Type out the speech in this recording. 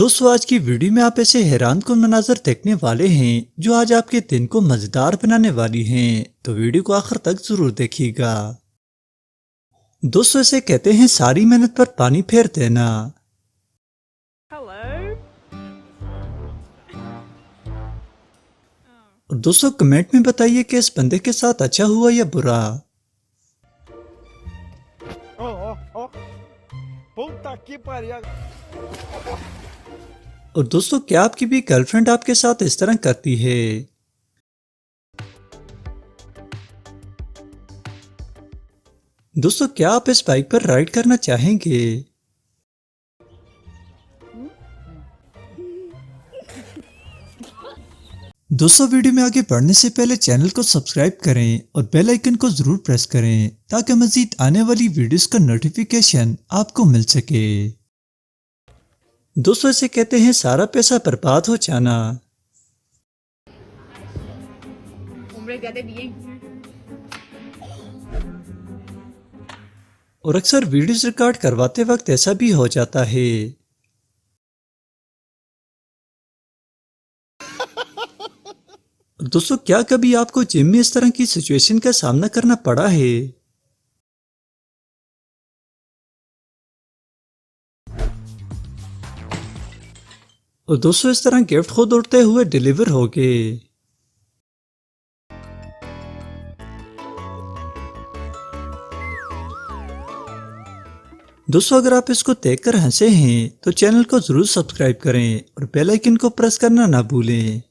दोस्तों आज की वीडियो में आप ऐसे हैरान कुन मनाजर देखने वाले हैं जो आज आपके दिन को मजेदार बनाने वाली हैं। तो वीडियो को आखिर तक जरूर देखिएगा। दोस्तों ऐसे कहते हैं सारी मेहनत पर पानी फेर देना। Hello. और दोस्तों कमेंट में बताइए कि इस बंदे के साथ अच्छा हुआ या बुरा। Puta que pariu. और दोस्तों क्या आपकी भी गर्लफ्रेंड आपके साथ इस तरह करती है? दोस्तों क्या आप इस बाइक पर राइड करना चाहेंगे? दोस्तों वीडियो में आगे बढ़ने से पहले चैनल को सब्सक्राइब करें और बेल आइकन को जरूर प्रेस करें ताकि मजीद आने वाली वीडियोस का नोटिफिकेशन आपको मिल सके। दोस्तों ऐसे कहते हैं सारा पैसा बर्बाद हो जाना। Hombre, ya te vi. और अक्सर वीडियोस रिकॉर्ड करवाते वक्त ऐसा भी हो जाता है। दोस्तों क्या कभी आपको जिम में इस तरह की सिचुएशन का सामना करना पड़ा है? और दोस्तों इस तरह गिफ्ट खुद उड़ते हुए डिलीवर हो गए। दोस्तों अगर आप इसको देखकर हंसे हैं तो चैनल को जरूर सब्सक्राइब करें और बेल आइकन को प्रेस करना ना भूलें।